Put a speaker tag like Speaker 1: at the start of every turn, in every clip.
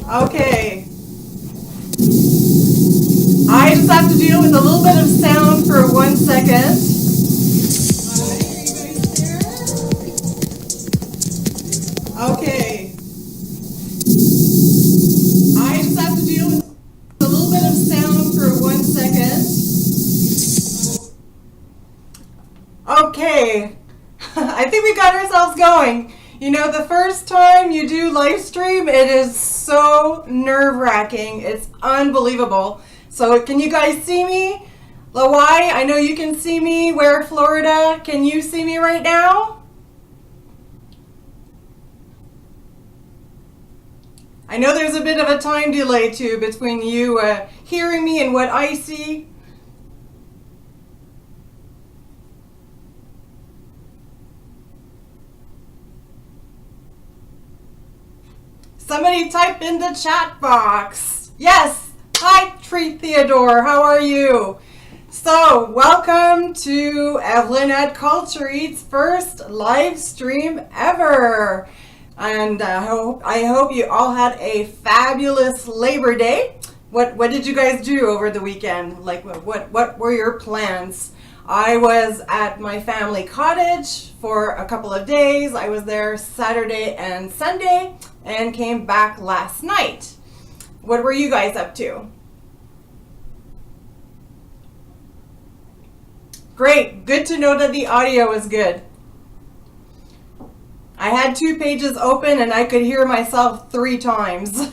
Speaker 1: Okay. I just have to deal with a little bit of sound for 1 second. Okay. I just have to deal with a little bit of sound for 1 second. Okay. I think we got ourselves going. You know, the first time you do live stream, it is so nerve-wracking. It's unbelievable. So can you guys see me? Lawai, I know you can see me. Where, Florida? Can you see me right now? I know there's a bit of a time delay too between you hearing me and what I see. Somebody type in the chat box. Yes. Hi, Treat Theodore. How are you? So, welcome to Evelyn at CulturEatz' first live stream ever. And I hope you all had a fabulous Labor Day. What did you guys do over the weekend? Like, what were your plans? I was at my family cottage for a couple of days. I was there Saturday and Sunday and came back last night. What were you guys up to? Great. Good to know that the audio is good. I had 2 pages open and I could hear myself 3 times.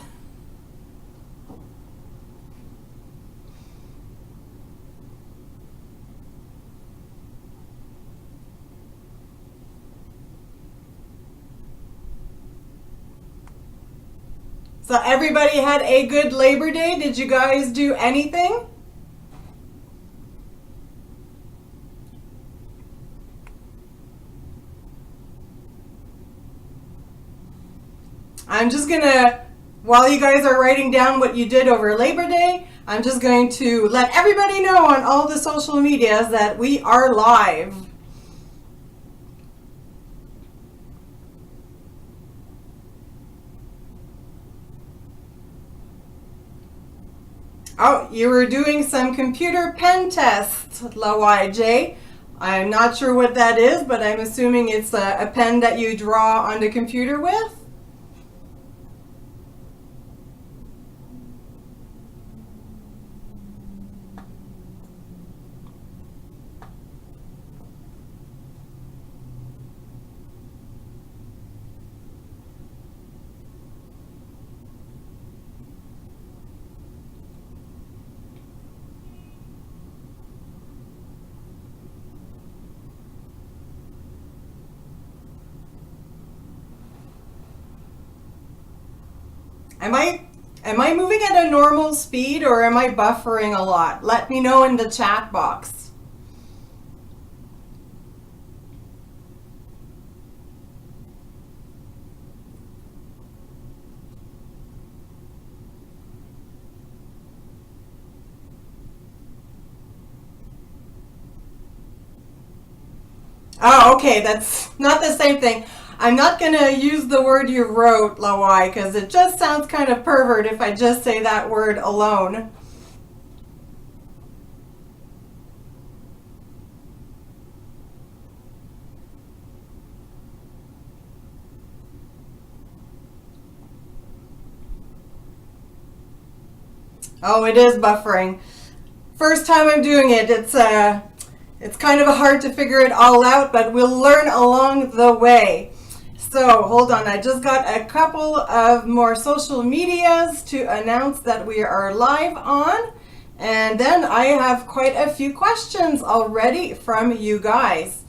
Speaker 1: So everybody had a good Labor Day. Did you guys do anything? I'm just gonna, while you guys are writing down what you did over Labor Day, I'm just going to let everybody know on all the social medias that we are live. Oh, you were doing some computer pen tests, Lawai J. I'm not sure what that is, but I'm assuming it's a pen that you draw on the computer with. Am I moving at a normal speed or am I buffering a lot? Let me know in the chat box. Oh, okay, that's not the same thing. I'm not going to use the word you wrote, Lawai, because it just sounds kind of pervert if I just say that word alone. Oh, it is buffering. First time I'm doing it, it's kind of hard to figure it all out, but we'll learn along the way. So hold on, I just got a couple of more social medias to announce that we are live on. And then I have quite a few questions already from you guys.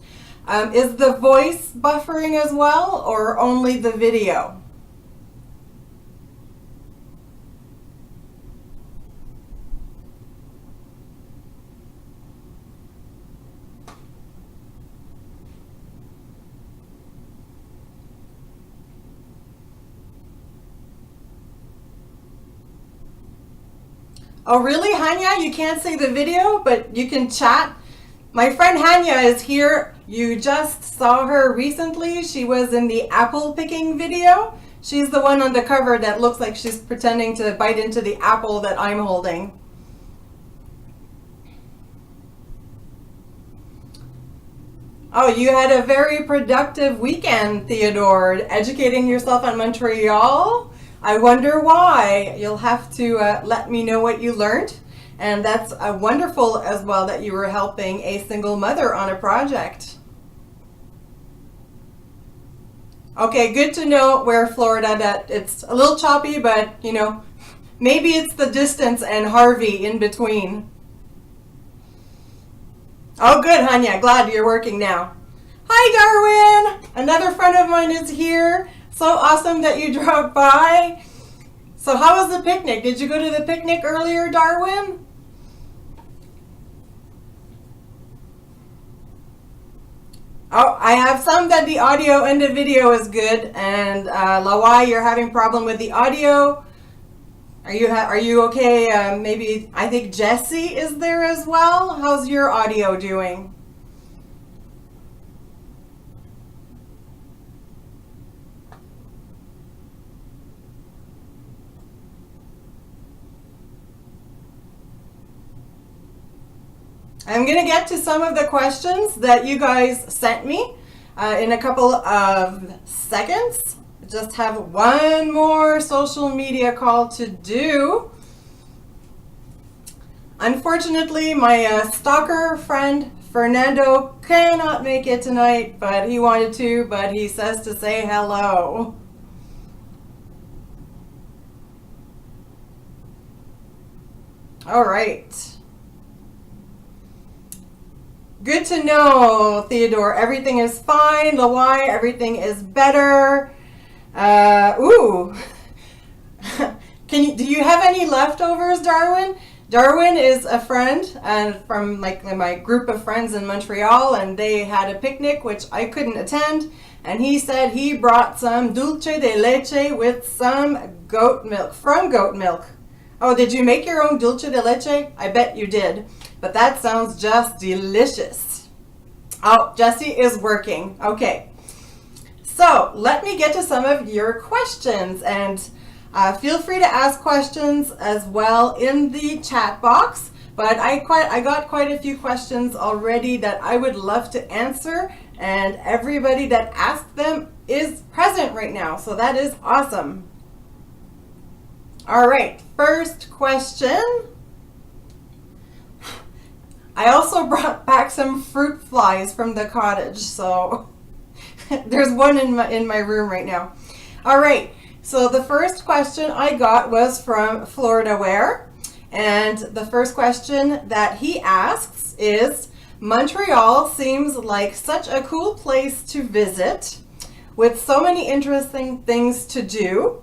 Speaker 1: Is the voice buffering as well or only the video? Oh really, Hanya? You can't see the video, but you can chat? My friend Hanya is here. You just saw her recently. She was in the apple picking video. She's the one on the cover that looks like she's pretending to bite into the apple that I'm holding. Oh, you had a very productive weekend, Theodore, educating yourself on Montreal. I wonder why. You'll have to let me know what you learned. And that's wonderful as well that you were helping a single mother on a project. Okay, good to know where Florida, that it's a little choppy, but you know, maybe it's the distance and Harvey in between. Oh, good, Hanya. Glad you're working now. Hi, Darwin. Another friend of mine is here. So awesome that you dropped by. So how was the picnic? Did you go to the picnic earlier, Darwin? Oh, I have some that the audio and the video is good. And Lawai, you're having problem with the audio. Are you okay? Maybe I think Jessie is there as well. How's your audio doing? I'm gonna get to some of the questions that you guys sent me in a couple of seconds. Just have one more social media call to do. Unfortunately, my stalker friend Fernando cannot make it tonight, but he wanted to, but he says to say hello. All right. Good to know, Theodore. Everything is fine. Lawai, everything is better. Ooh. Do you have any leftovers, Darwin? Darwin is a friend and from like my group of friends in Montreal, and they had a picnic which I couldn't attend, and he said he brought some dulce de leche with some goat milk, from goat milk. Oh, did you make your own dulce de leche? I bet you did. But that sounds just delicious. Oh, Jessie is working. Okay. So let me get to some of your questions, and feel free to ask questions as well in the chat box. But I got quite a few questions already that I would love to answer, and everybody that asked them is present right now. So that is awesome. All right, first question. I also brought back some fruit flies from the cottage, so there's one in my room right now. All right, so the first question I got was from Florida Ware, and the first question that he asks is, Montreal seems like such a cool place to visit with so many interesting things to do,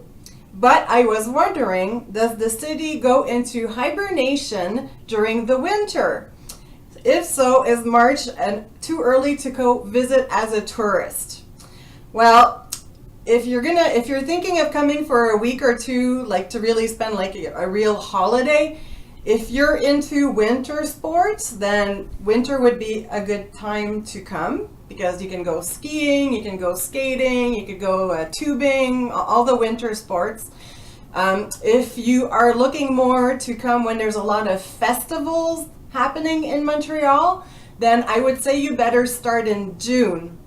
Speaker 1: but I was wondering, does the city go into hibernation during the winter? If so, is March too early to go visit as a tourist? Well, if you're thinking of coming for a week or two, like to really spend like a real holiday, if you're into winter sports, then winter would be a good time to come, because you can go skiing, you can go skating, you could go tubing, all the winter sports. If you are looking more to come when there's a lot of festivals happening in Montreal, then I would say you better start in June.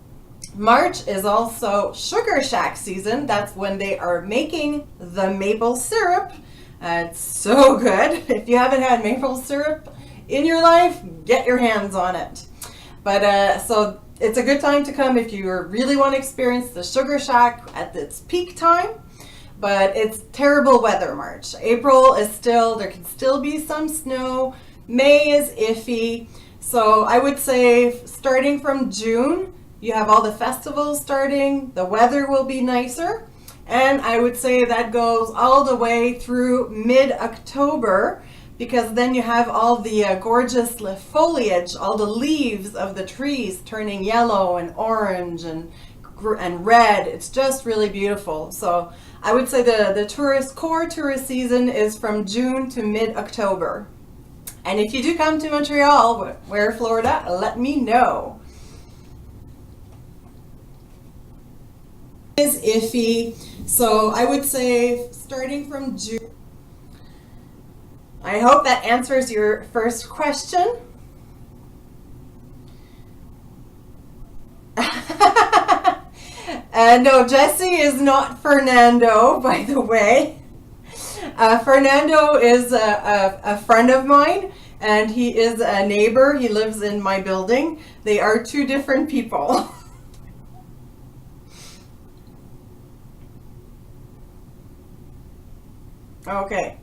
Speaker 1: March is also Sugar Shack season. That's when they are making the maple syrup. It's so good. If you haven't had maple syrup in your life, get your hands on it. But so it's a good time to come if you really want to experience the Sugar Shack at its peak time. But it's terrible weather March. April is still, there can still be some snow. May is iffy. So I would say starting from June, you have all the festivals starting, the weather will be nicer, and I would say that goes all the way through mid-October, because then you have all the gorgeous foliage, all the leaves of the trees turning yellow and orange and red. It's just really beautiful. So I would say the core tourist season is from June to mid-October. And if you do come to Montreal, where Florida, let me know. is iffy. So I would say starting from June. I hope that answers your first question. No, Jesse is not Fernando, by the way. Fernando is a friend of mine, and he is a neighbor. He lives in my building. They are two different people. Okay.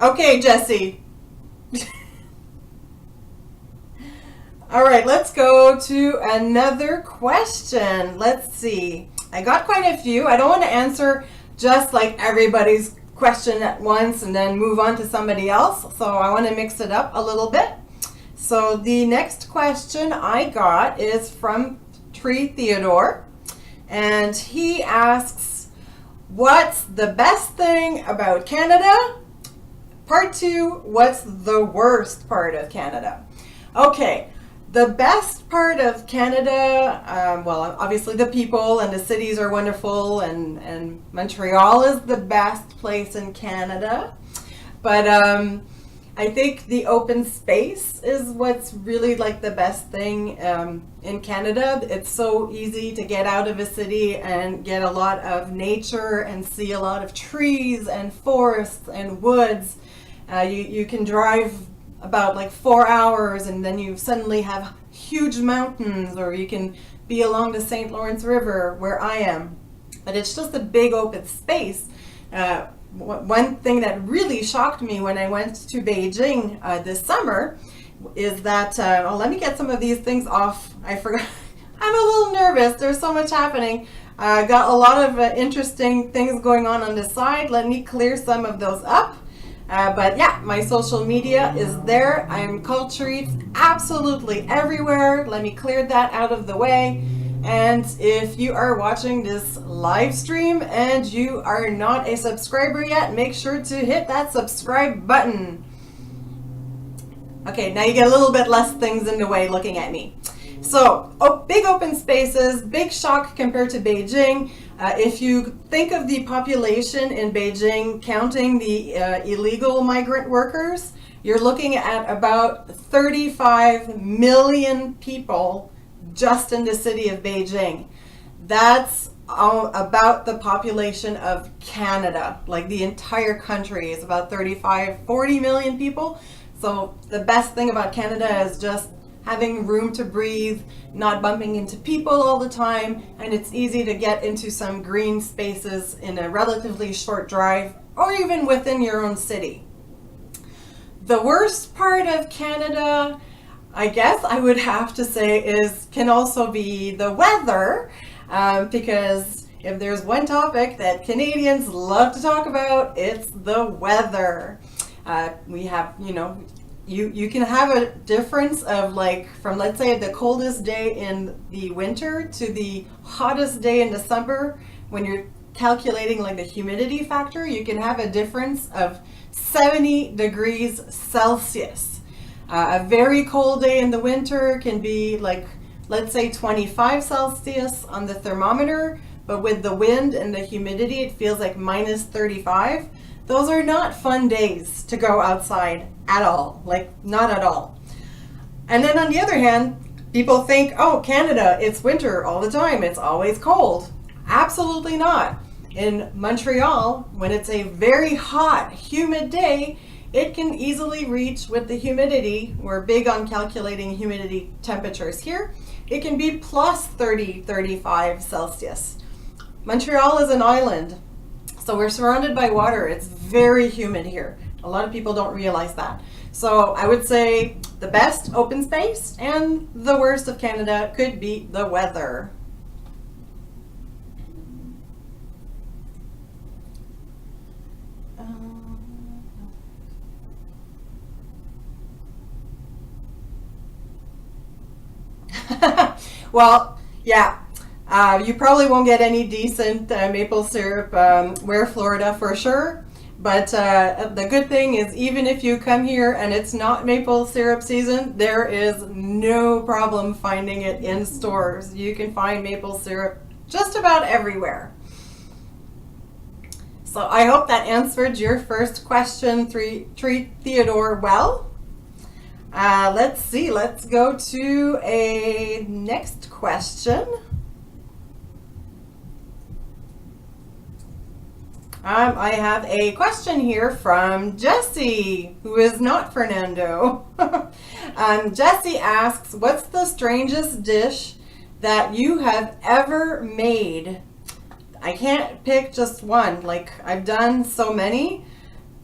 Speaker 1: Okay, Jesse. All right, let's go to another question. Let's see. I got quite a few. I don't want to answer just like everybody's question at once and then move on to somebody else. So I want to mix it up a little bit. So the next question I got is from Tree Theodore. And he asks, what's the best thing about Canada? Part 2, what's the worst part of Canada? Okay. The best part of Canada, well, obviously the people and the cities are wonderful, and Montreal is the best place in Canada. But I think the open space is what's really like the best thing in Canada. It's so easy to get out of a city and get a lot of nature and see a lot of trees and forests and woods. You can drive about like 4 hours and then you suddenly have huge mountains, or you can be along the St. Lawrence River where I am. But it's just a big open space. One thing that really shocked me when I went to Beijing this summer is that, let me get some of these things off. I forgot. I'm a little nervous. There's so much happening. Got a lot of interesting things going on the side. Let me clear some of those up. But yeah, my social media is there. I'm CulturEatz absolutely everywhere. Let me clear that out of the way. And if you are watching this live stream and you are not a subscriber yet, make sure to hit that subscribe button. Okay, now you get a little bit less things in the way looking at me. So, big open spaces, big shock compared to Beijing. If you think of the population in Beijing, counting the illegal migrant workers, you're looking at about 35 million people just in the city of Beijing. That's about the population of Canada. Like the entire country is about 35, 40 million people. So the best thing about Canada is just having room to breathe, not bumping into people all the time, and it's easy to get into some green spaces in a relatively short drive or even within your own city. The worst part of Canada, I guess I would have to say, can also be the weather, because if there's one topic that Canadians love to talk about, it's the weather. We have, you can have a difference of like from, let's say, the coldest day in the winter to the hottest day in the summer. When you're calculating like the humidity factor, you can have a difference of 70 degrees Celsius. A very cold day in the winter can be like, let's say 25 Celsius on the thermometer, but with the wind and the humidity, it feels like minus 35. Those are not fun days to go outside at all, like not at all. And then on the other hand, people think, oh, Canada, it's winter all the time, it's always cold. Absolutely not. In Montreal, when it's a very hot, humid day, it can easily reach, with the humidity, we're big on calculating humidity temperatures here, it can be plus 30, 35 Celsius. Montreal is an island, so we're surrounded by water. It's very humid here. A lot of people don't realize that. So I would say the best, open space, and the worst of Canada could be the weather. Well, yeah, you probably won't get any decent maple syrup where Florida for sure. But the good thing is, even if you come here and it's not maple syrup season, there is no problem finding it in stores. You can find maple syrup just about everywhere. So I hope that answered your first question, Treat Theodore, well. Let's see, let's go to a next question. I have a question here from Jessie, who is not Fernando. Jessie asks, what's the strangest dish that you have ever made? I can't pick just one. Like, I've done so many,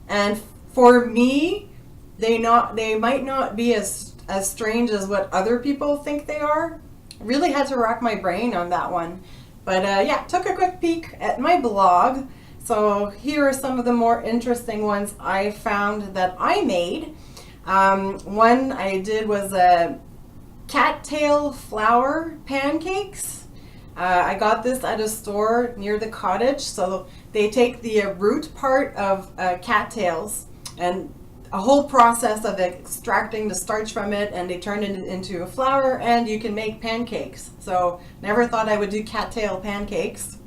Speaker 1: and for me, they might not be as strange as what other people think they are. Really had to rack my brain on that one. But yeah, took a quick peek at my blog. So here are some of the more interesting ones I found that I made. One I did was a cattail flour pancakes. I got this at a store near the cottage. So they take the root part of cattails and a whole process of extracting the starch from it, and they turn it into a flour, and you can make pancakes. So never thought I would do cattail pancakes.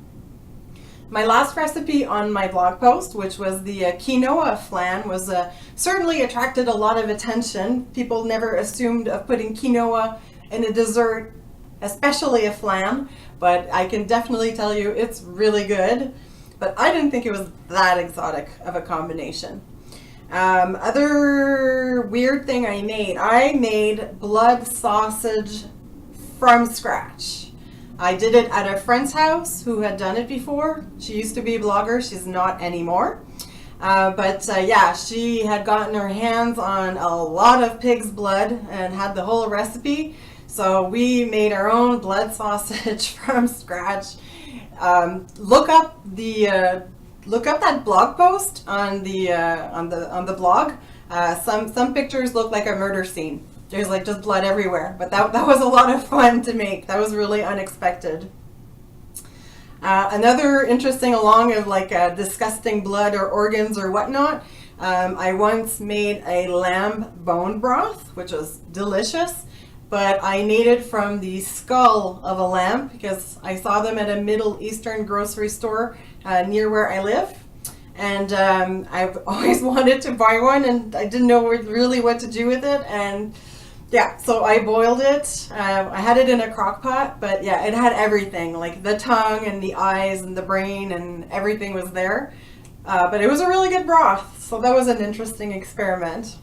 Speaker 1: My last recipe on my blog post, which was the quinoa flan, was certainly attracted a lot of attention. People never assumed of putting quinoa in a dessert, especially a flan, but I can definitely tell you it's really good. But I didn't think it was that exotic of a combination. Other weird thing I made blood sausage from scratch. I did it at a friend's house who had done it before. She used to be a blogger. She's not anymore. But yeah, she had gotten her hands on a lot of pig's blood and had the whole recipe. So we made our own blood sausage from scratch. Look up that blog post on the blog. Some pictures look like a murder scene. There's like just blood everywhere, but that was a lot of fun to make. That was really unexpected. Another interesting along of like disgusting blood or organs or whatnot, I once made a lamb bone broth, which was delicious, but I made it from the skull of a lamb because I saw them at a Middle Eastern grocery store near where I live. And I've always wanted to buy one, and I didn't know really what to do with it. And yeah, so I boiled it. I had it in a crock pot, but yeah, it had everything, like the tongue and the eyes and the brain, and everything was there. But it was a really good broth, so that was an interesting experiment.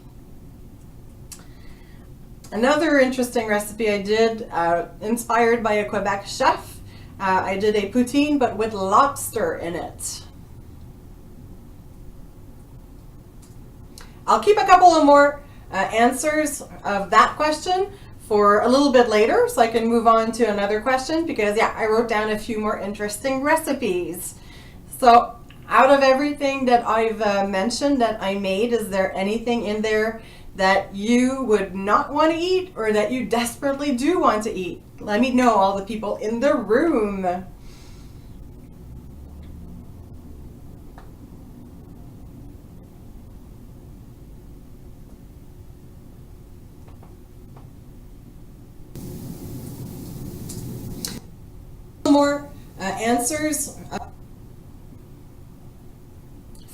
Speaker 1: Another interesting recipe I did, inspired by a Quebec chef, I did a poutine, but with lobster in it. I'll keep a couple of more answers of that question for a little bit later, so I can move on to another question, because yeah, I wrote down a few more interesting recipes. So out of everything that I've mentioned that I made, is there anything in there that you would not want to eat, or that you desperately do want to eat? Let me know, all the people in the room. More answers.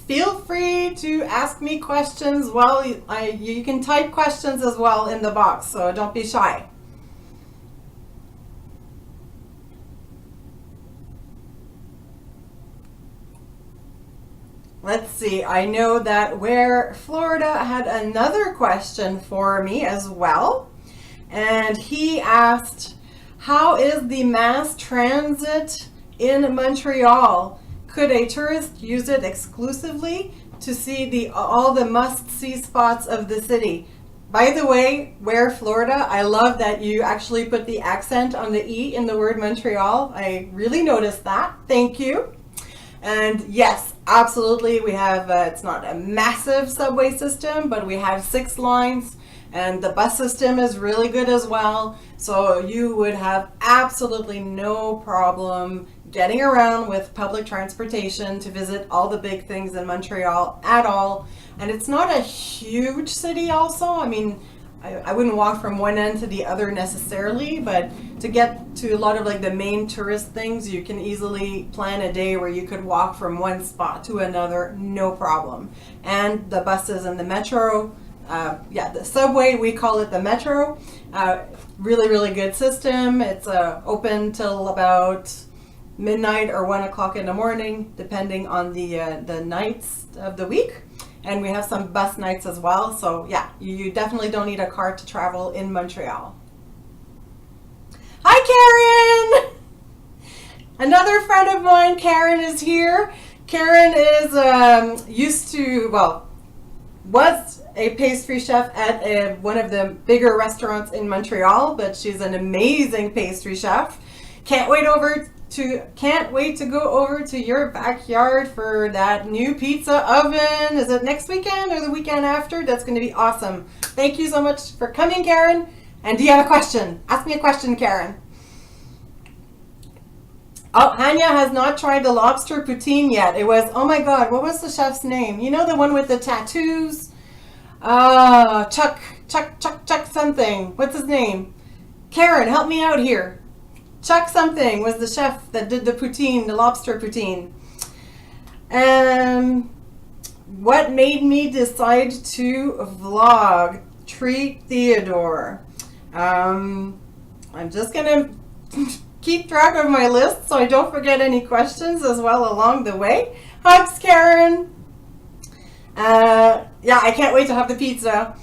Speaker 1: Feel free to ask me questions. Well, you can type questions as well in the box, so don't be shy. Let's see, I know that where Florida had another question for me as well, and he asked, how is the mass transit in Montreal? Could a tourist use it exclusively to see all the must-see spots of the city? By the way, where Florida, I love that you actually put the accent on the E in the word Montreal. I really noticed that. Thank you. And yes, absolutely, we have, it's not a massive subway system, but we have 6 lines. And the bus system is really good as well. So you would have absolutely no problem getting around with public transportation to visit all the big things in Montreal at all. And it's not a huge city also. I mean, I wouldn't walk from one end to the other necessarily, but to get to a lot of like the main tourist things, you can easily plan a day where you could walk from one spot to another, no problem. And the buses and the metro, the subway, we call it the metro, really, really good system. It's open till about midnight or 1 o'clock in the morning, depending on the nights of the week. And we have some bus nights as well. So yeah, you definitely don't need a car to travel in Montreal. Hi, Karen! Another friend of mine, Karen, is here. Karen is was a pastry chef at one of the bigger restaurants in Montreal, but she's an amazing pastry chef. Can't wait to go over to your backyard for that new pizza oven. Is it next weekend or the weekend after? That's going to be awesome. Thank you so much for coming, Karen. And do you have a question? Ask me a question, Karen. Oh, Hanya has not tried the lobster poutine yet. It was, oh my God, what was the chef's name? You know, the one with the tattoos? Chuck something. What's his name? Karen, help me out here. Chuck something was the chef that did the poutine, the lobster poutine. What made me decide to vlog? Treat Theodore. I'm just gonna keep track of my list so I don't forget any questions as well along the way. Hugs, Karen. I can't wait to have the pizza.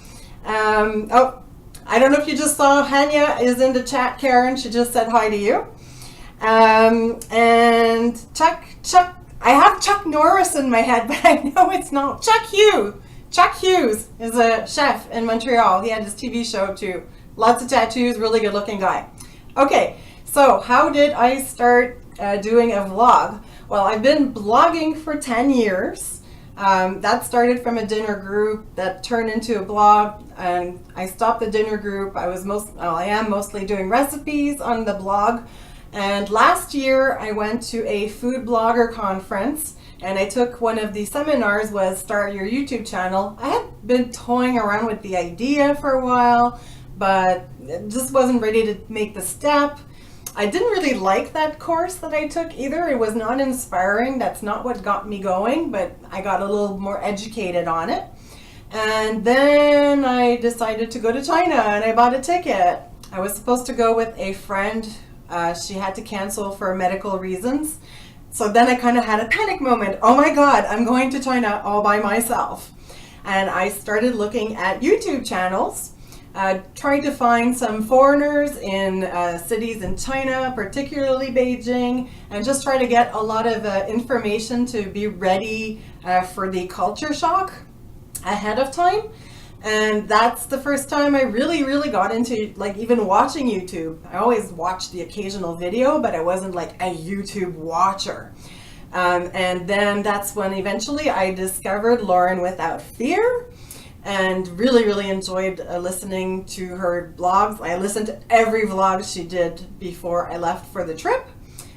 Speaker 1: I don't know if you just saw, Hanya is in the chat, Karen. She just said hi to you. And Chuck, I have Chuck Norris in my head, but I know it's not. Chuck Hughes. Chuck Hughes is a chef in Montreal. He had his TV show too. Lots of tattoos, really good looking guy. Okay, so how did I start doing a vlog? Well, I've been blogging for 10 years. That started from a dinner group that turned into a blog, and I stopped the dinner group. I am mostly doing recipes on the blog. And last year I went to a food blogger conference, and I took one of the seminars was Start Your YouTube Channel. I had been toying around with the idea for a while, but just wasn't ready to make the step. I didn't really like that course that I took either. It was not inspiring. That's not what got me going, but I got a little more educated on it. And then I decided to go to China, and I bought a ticket. I was supposed to go with a friend. She had to cancel for medical reasons. So then I kind of had a panic moment. Oh my God, I'm going to China all by myself. And I started looking at YouTube channels. Trying to find some foreigners in cities in China, particularly Beijing, and just try to get a lot of information to be ready for the culture shock ahead of time. And that's the first time I really got into like even watching YouTube. I always watched the occasional video, but I wasn't like a YouTube watcher. And then that's when eventually I discovered Lauren Without Fear. And really enjoyed listening to her blogs. I listened to every vlog she did before I left for the trip.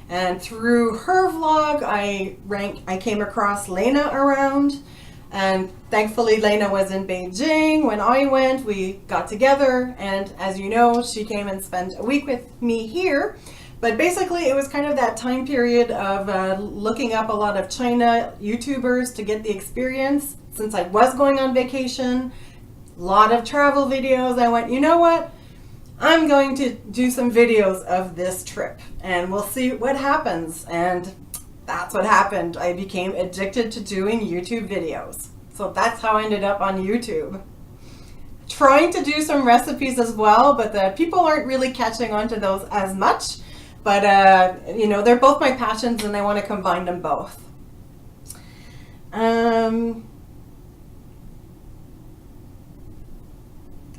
Speaker 1: And through her vlog, I came across Lena around. And thankfully, Lena was in Beijing. When I went, we got together. And as you know, she came and spent a week with me here. But basically, it was kind of that time period of looking up a lot of China YouTubers to get the experience. Since I was going on vacation, a lot of travel videos, I went, you know what? I'm going to do some videos of this trip and we'll see what happens. And that's what happened. I became addicted to doing YouTube videos. So that's how I ended up on YouTube. Trying to do some recipes as well, but the people aren't really catching on to those as much. But, they're both my passions and I want to combine them both.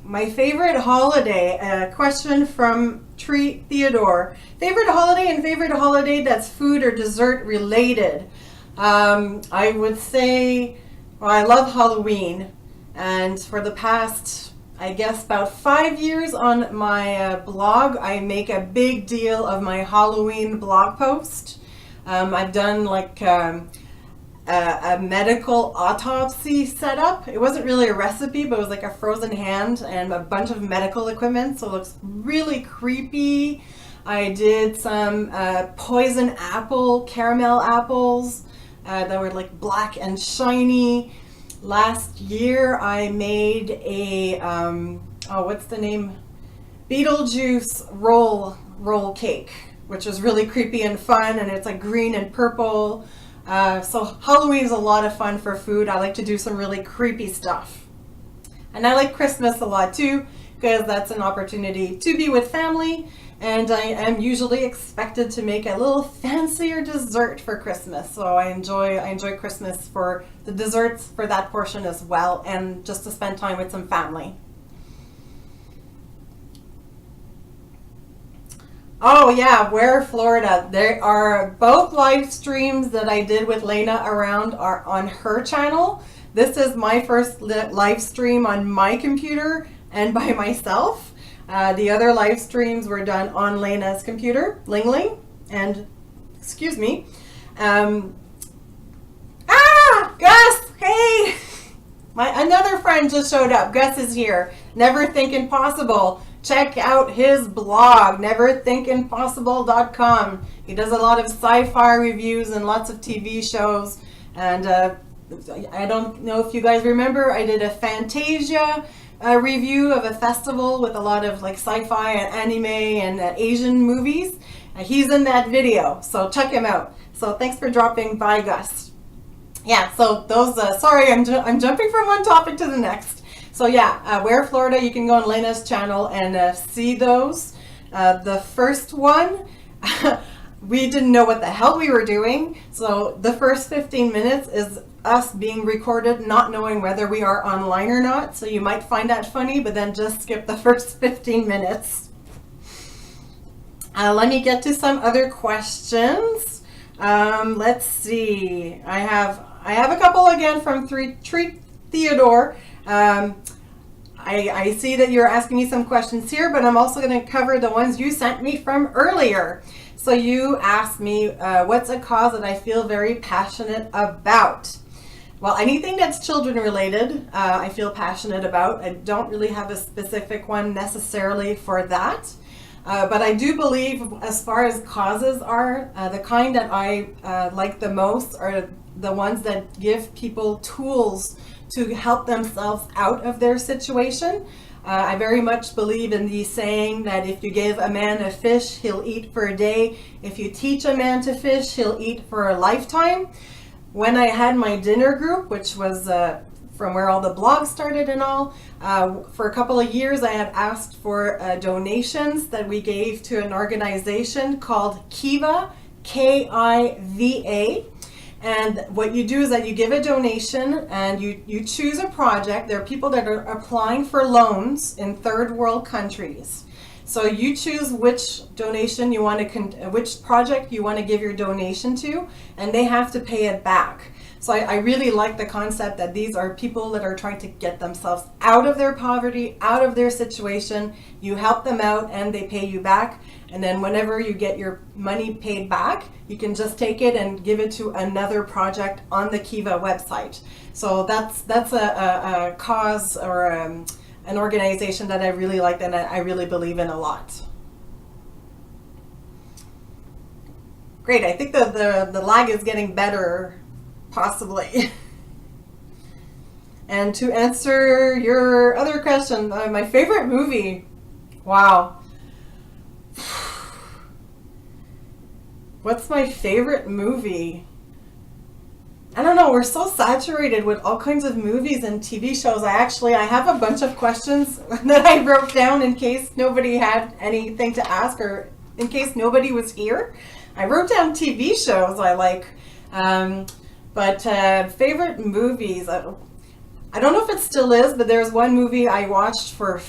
Speaker 1: My favorite holiday, a question from Treat Theodore. Favorite holiday and favorite holiday that's food or dessert related. I would say, I love Halloween. And for the past, I guess about 5 years on my blog. I make a big deal of my Halloween blog post. I've done like a medical autopsy setup. It wasn't really a recipe, but it was like a frozen hand and a bunch of medical equipment, so it looks really creepy. I did some poison apple, caramel apples that were like black and shiny. Last year I made a, what's the name? Beetlejuice roll cake, which was really creepy and fun, and it's like green and purple. So Halloween is a lot of fun for food. I like to do some really creepy stuff. And I like Christmas a lot too, because that's an opportunity to be with family, and I am usually expected to make a little fancier dessert for Christmas. So I enjoy Christmas for the desserts for that portion as well, and just to spend time with some family. Oh yeah, Where Florida. There are both live streams that I did with Lena around are on her channel. This is my first live stream on my computer and by myself. The other live streams were done on Lena's computer, Ling Ling, and excuse me. Gus, hey! Another friend just showed up. Gus is here. Never Think Impossible. Check out his blog, neverthinkimpossible.com. He does a lot of sci-fi reviews and lots of TV shows. And I don't know if you guys remember, I did a Fantasia review of a festival with a lot of like sci-fi and anime and Asian movies. He's in that video, so check him out. So thanks for dropping by, Gus. Yeah, so those, sorry, I'm jumping from one topic to the next. So yeah, Where Florida, you can go on Lena's channel and see those. The first one, we didn't know what the hell we were doing. So the first 15 minutes is us being recorded, not knowing whether we are online or not. So you might find that funny, but then just skip the first 15 minutes. Let me get to some other questions. Let's see. I have a couple again from Treat Theodore. I see that you're asking me some questions here, but I'm also going to cover the ones you sent me from earlier. So you asked me, what's a cause that I feel very passionate about? Well, anything that's children related, I feel passionate about. I don't really have a specific one necessarily for that. But I do believe as far as causes are, the kind that I like the most are the ones that give people tools to help themselves out of their situation. I very much believe in the saying that if you give a man a fish, he'll eat for a day. If you teach a man to fish, he'll eat for a lifetime. When I had my dinner group, which was from where all the blogs started and all, for a couple of years I had asked for donations that we gave to an organization called Kiva, K-I-V-A. And what you do is that you give a donation and you choose a project. There are people that are applying for loans in third world countries. So you choose which donation you want to, which project you want to give your donation to, and they have to pay it back. So I really like the concept that these are people that are trying to get themselves out of their poverty, out of their situation. You help them out and they pay you back. And then whenever you get your money paid back, you can just take it and give it to another project on the Kiva website. So that's a cause or an organization that I really like and I really believe in a lot. Great, I think the lag is getting better, possibly. And to answer your other question, my favorite movie, wow. What's my favorite movie? I don't know, we're so saturated with all kinds of movies and TV shows. I have a bunch of questions that I wrote down in case nobody had anything to ask or in case nobody was here. I wrote down TV shows I like, but favorite movies, I don't know if it still is, but there's one movie I watched for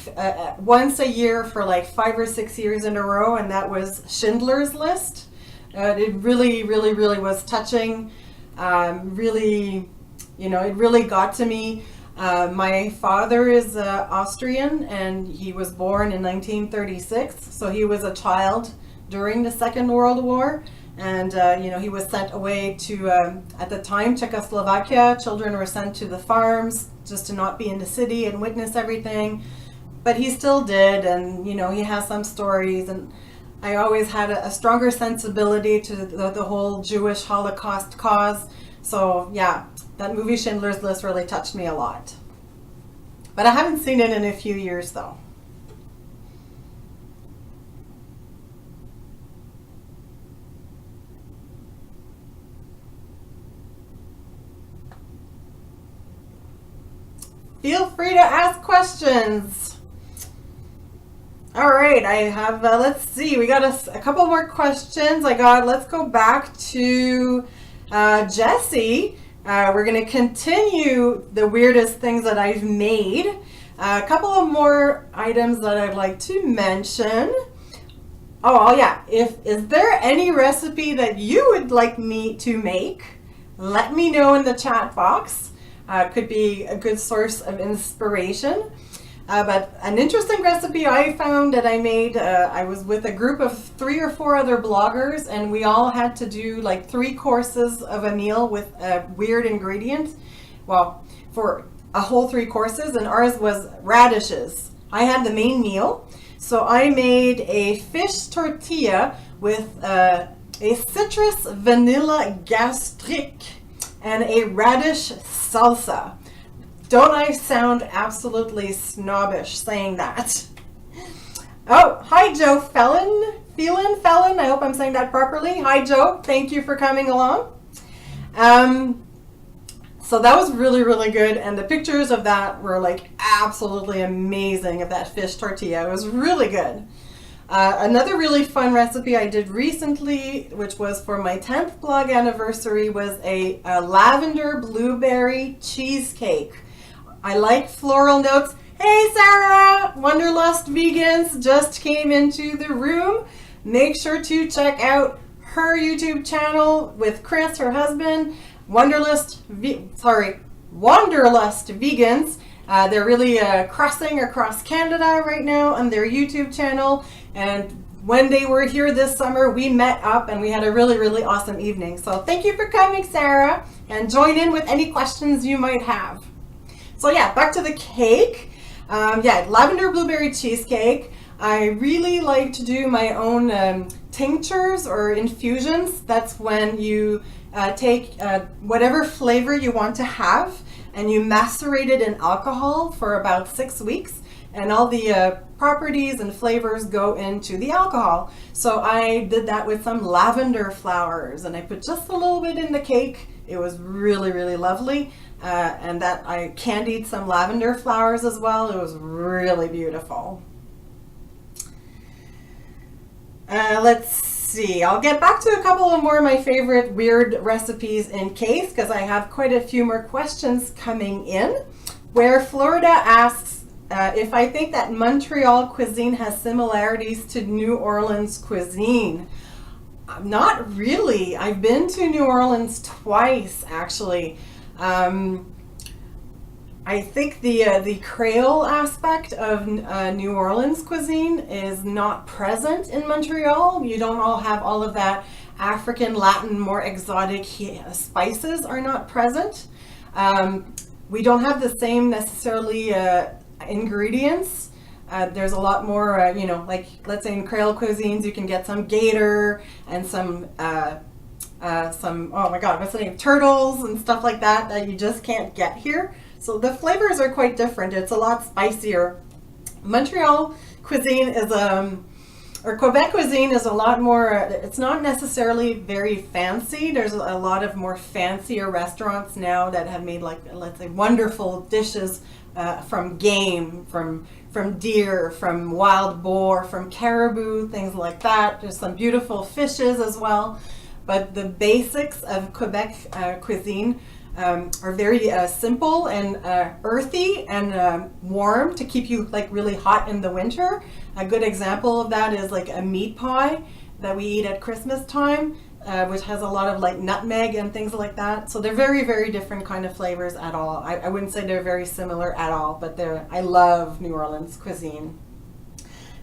Speaker 1: once a year for like 5 or 6 years in a row, and that was Schindler's List. It really was touching. Really, it really got to me. My father is Austrian, and he was born in 1936, so he was a child during the Second World War. And, he was sent away to, at the time, Czechoslovakia. Children were sent to the farms just to not be in the city and witness everything. But he still did, and, he has some stories. And I always had a stronger sensibility to the whole Jewish Holocaust cause. So, yeah, that movie Schindler's List really touched me a lot. But I haven't seen it in a few years, though. Feel free to ask questions. All right, I have, let's see, we got a couple more questions. Let's go back to Jessie. We're going to continue the weirdest things that I've made. A couple of more items that I'd like to mention. Oh yeah, is there any recipe that you would like me to make? Let me know in the chat box. Could be a good source of inspiration. But an interesting recipe I found that I made, I was with a group of 3 or 4 other bloggers, and we all had to do like 3 courses of a meal with a weird ingredient. Well, for a whole 3 courses, and ours was radishes. I had the main meal, so I made a fish tortilla with a citrus vanilla gastrique and a radish salsa. Don't I sound absolutely snobbish saying that? Oh, hi Joe Felon. I hope I'm saying that properly. Hi Joe, thank you for coming along. So that was really, really good, and the pictures of that were like absolutely amazing of that fish tortilla. It was really good. Another really fun recipe I did recently, which was for my 10th blog anniversary, was a lavender blueberry cheesecake. I like floral notes. Hey Sarah, Wanderlust Vegans just came into the room. Make sure to check out her YouTube channel with Chris, her husband, Wanderlust Vegans. They're really crossing across Canada right now on their YouTube channel. And when they were here this summer, we met up and we had a really, really awesome evening. So thank you for coming, Sarah, and join in with any questions you might have. So yeah, back to the cake. Lavender blueberry cheesecake. I really like to do my own tinctures or infusions. That's when you take whatever flavor you want to have and you macerate it in alcohol for about 6 weeks, and all the properties and flavors go into the alcohol. So I did that with some lavender flowers, and I put just a little bit in the cake. It was really, really lovely. And that I candied some lavender flowers as well. It was really beautiful. Let's see. I'll get back to a couple of more of my favorite weird recipes in case, because I have quite a few more questions coming in. Where Florida asks if I think that Montreal cuisine has similarities to New Orleans cuisine. Not really. I've been to New Orleans twice, actually. I think the Creole aspect of New Orleans cuisine is not present in Montreal. You don't all have all of that African, Latin, more exotic spices are not present. We don't have the same necessarily ingredients. There's a lot more, like let's say in Creole cuisines, you can get some gator and some oh my god, what's the name? Turtles and stuff like that you just can't get here. So the flavors are quite different. It's a lot spicier. Montreal cuisine is or Quebec cuisine is a lot more, it's not necessarily very fancy. There's a lot of more fancier restaurants now that have made, like, let's say, wonderful dishes from game, from deer, from wild boar, from caribou, things like that. There's some beautiful fishes as well. But the basics of Quebec cuisine are very simple and earthy and warm to keep you like really hot in the winter. A good example of that is like a meat pie that we eat at Christmas time. which has a lot of like nutmeg and things like that. So they're very, very different kind of flavors at all. I wouldn't say they're very similar at all, but I love New Orleans cuisine.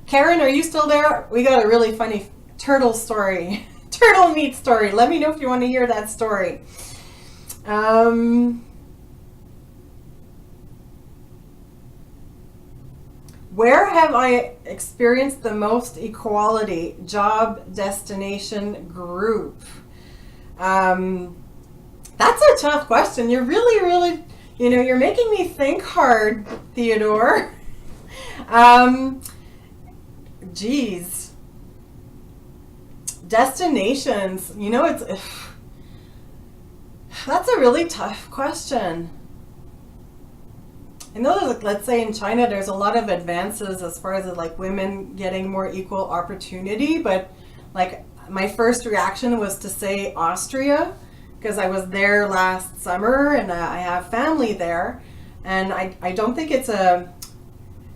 Speaker 1: Karen, are you still there? We got a really funny turtle story, turtle meat story. Let me know if you want to hear that story. Where have I experienced the most equality? Job, destination, group. That's a tough question. You're really, you're making me think hard, Theodore. Geez. Destinations. That's a really tough question. I know there's, let's say in China, there's a lot of advances as far as like women getting more equal opportunity, but like my first reaction was to say Austria, because I was there last summer and I have family there, and I don't think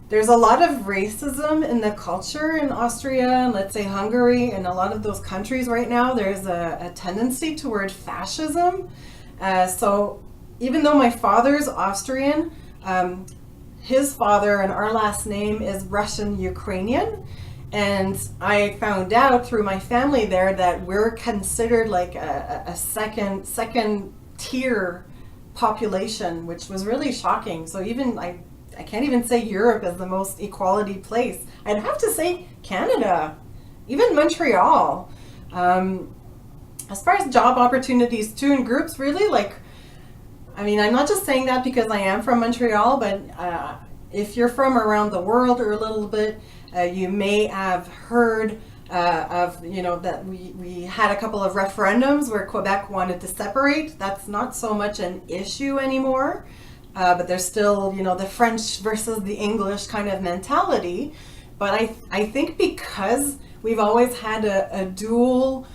Speaker 1: there's a lot of racism in the culture in Austria and let's say Hungary and a lot of those countries right now. There's a tendency toward fascism. So even though my father's Austrian, his father and our last name is Russian-Ukrainian, and I found out through my family there that we're considered like a second tier population, which was really shocking. So even I can't even say Europe is the most equality place. I'd have to say Canada, even Montreal. As far as job opportunities too in groups, really I'm not just saying that because I am from Montreal, but if you're from around the world or a little bit, you may have heard of, that we had a couple of referendums where Quebec wanted to separate. That's not so much an issue anymore, but there's still, the French versus the English kind of mentality. But I think because we've always had a dual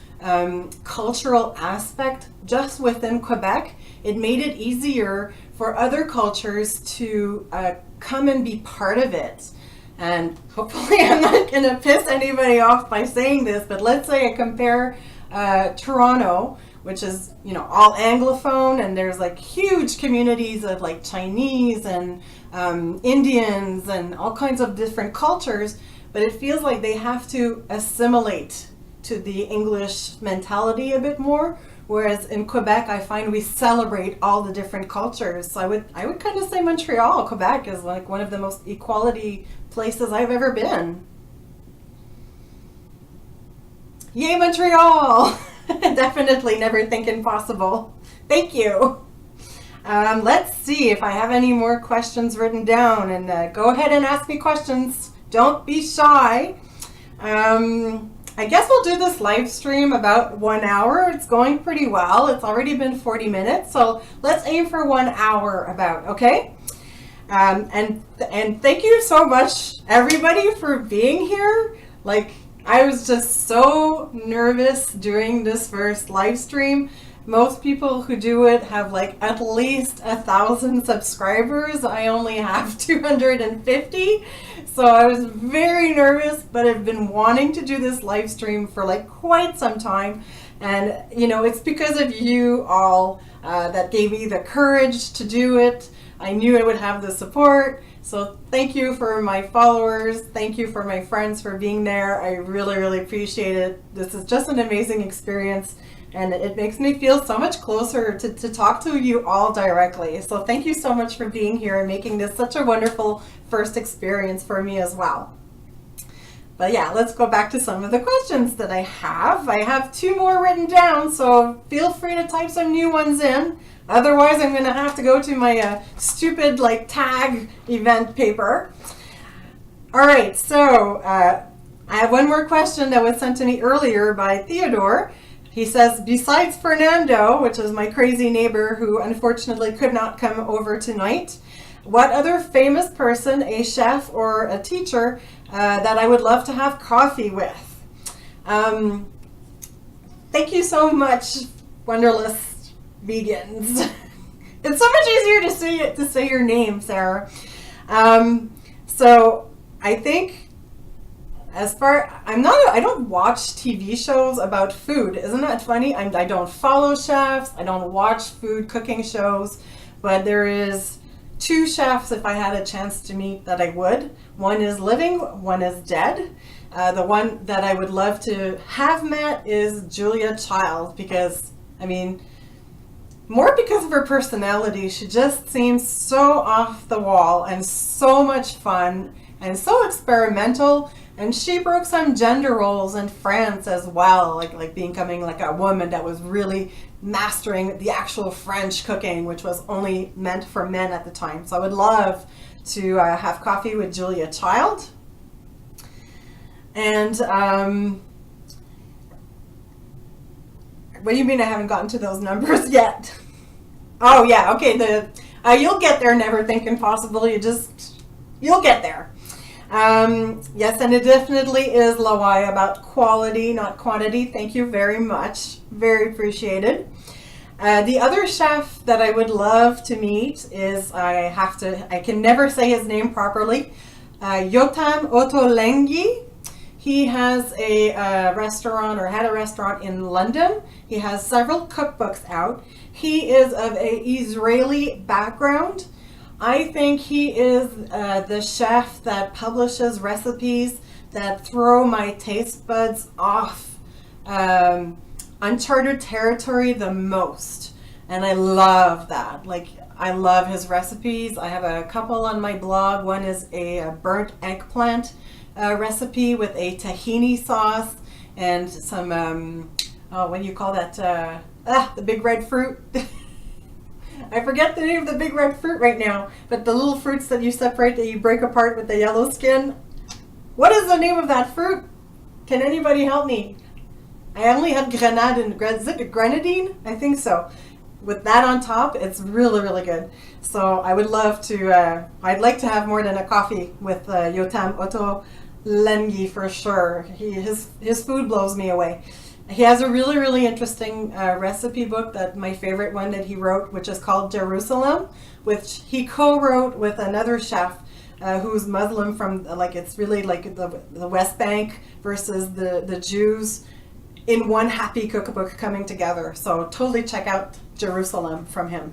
Speaker 1: cultural aspect just within Quebec, it made it easier for other cultures to come and be part of it. And hopefully I'm not going to piss anybody off by saying this, but let's say I compare Toronto, which is, all Anglophone, and there's like huge communities of like Chinese and Indians and all kinds of different cultures, but it feels like they have to assimilate to the English mentality a bit more. Whereas in Quebec, I find we celebrate all the different cultures. So I would kind of say Montreal, Quebec is like one of the most equality places I've ever been. Yay, Montreal! Definitely never think impossible. Thank you. Let's see if I have any more questions written down, and go ahead and ask me questions. Don't be shy. I guess we'll do this live stream about 1 hour. It's going pretty well. It's already been 40 minutes, so let's aim for 1 hour about, okay? And thank you so much, everybody, for being here. Like, I was just so nervous doing this first live stream. Most people who do it have like at least 1,000 subscribers. I only have 250. So I was very nervous, but I've been wanting to do this live stream for like quite some time. And, it's because of you all that gave me the courage to do it. I knew I would have the support. So thank you for my followers. Thank you for my friends for being there. I really, really appreciate it. This is just an amazing experience. And it makes me feel so much closer to talk to you all directly. So thank you so much for being here and making this such a wonderful first experience for me as well. But yeah, let's go back to some of the questions that I have. I have 2 more written down, so feel free to type some new ones in. Otherwise, I'm going to have to go to my stupid tag event paper. All right, so I have one more question that was sent to me earlier by Theodore. He says, besides Fernando, which is my crazy neighbor who unfortunately could not come over tonight, what other famous person, a chef or a teacher, that I would love to have coffee with? Thank you so much, Wonderless Vegans. It's so much easier to say your name, Sarah. So I think I don't watch TV shows about food. Isn't that funny? I don't follow chefs. I don't watch food cooking shows. But there is two chefs, if I had a chance to meet, that I would. One is living, one is dead. The one that I would love to have met is Julia Child, because, I mean, more because of her personality. She just seems so off the wall and so much fun and so experimental. And she broke some gender roles in France as well, like becoming like a woman that was really mastering the actual French cooking, which was only meant for men at the time. So I would love to have coffee with Julia Child. And what do you mean I haven't gotten to those numbers yet? Oh yeah, okay. You'll get there. Never think impossible. You'll get there. Yes, and it definitely is Lawai about quality, not quantity. Thank you very much. Very appreciated. The other chef that I would love to meet is, I can never say his name properly, Yotam Ottolenghi. He has a restaurant, or had a restaurant in London. He has several cookbooks out. He is of an Israeli background. I think he is the chef that publishes recipes that throw my taste buds off uncharted territory the most. And I love that. Like, I love his recipes. I have a couple on my blog. One is a burnt eggplant recipe with a tahini sauce and some, what do you call that? The big red fruit. I forget the name of the big red fruit right now, but the little fruits that you separate, that you break apart with the yellow skin. What is the name of that fruit? Can anybody help me? I only had grenadine, I think so. With that on top, it's really, really good. So I would love to, I'd like to have more than a coffee with Yotam Ottolenghi for sure. His food blows me away. He has a really, really interesting recipe book, that my favorite one that he wrote, which is called Jerusalem, which he co-wrote with another chef who's Muslim from, it's really like the West Bank versus the Jews in one happy cookbook coming together. So totally check out Jerusalem from him.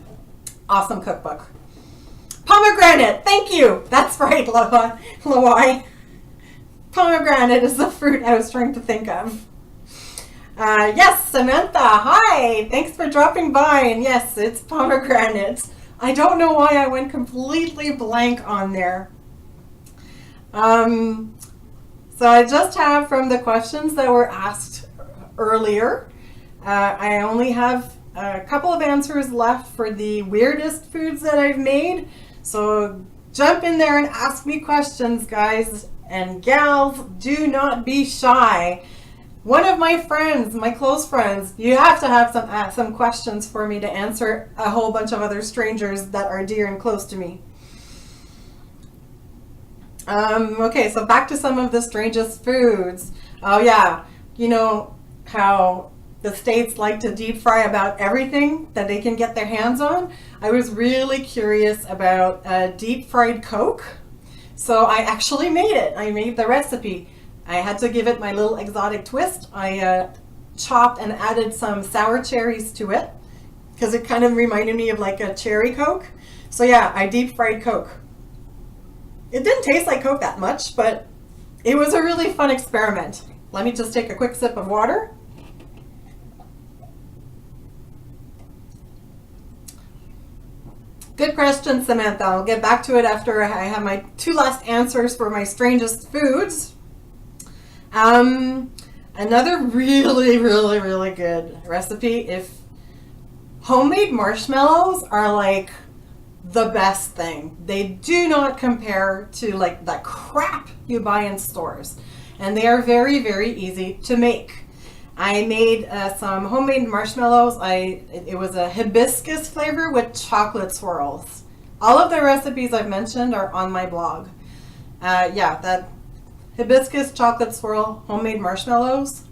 Speaker 1: Awesome cookbook. Pomegranate, thank you. That's right, Lawai. Pomegranate is the fruit I was trying to think of. Yes, Samantha, hi, thanks for dropping by. And yes, it's pomegranate. I don't know why I went completely blank on there. So I just have, from the questions that were asked earlier, I only have a couple of answers left for the weirdest foods that I've made. So jump in there and ask me questions, guys and gals. Do not be shy. One of my friends, my close friends, you have to have some questions for me to answer a whole bunch of other strangers that are dear and close to me. Okay, so back to some of the strangest foods. Oh yeah, you know how the States like to deep fry about everything that they can get their hands on? I was really curious about deep fried Coke. So I actually made it. I made the recipe. I had to give it my little exotic twist. I chopped and added some sour cherries to it because it kind of reminded me of like a cherry Coke. So yeah, I deep fried Coke. It didn't taste like Coke that much, but it was a really fun experiment. Let me just take a quick sip of water. Good question, Samantha. I'll get back to it after I have my two last answers for my strangest foods. Another really, really, really good recipe. If homemade marshmallows are like the best thing. They do not compare to like the crap you buy in stores. And they are very, very easy to make. I made some homemade marshmallows. It was a hibiscus flavor with chocolate swirls. All of the recipes I've mentioned are on my blog. Yeah, that hibiscus chocolate swirl homemade marshmallows,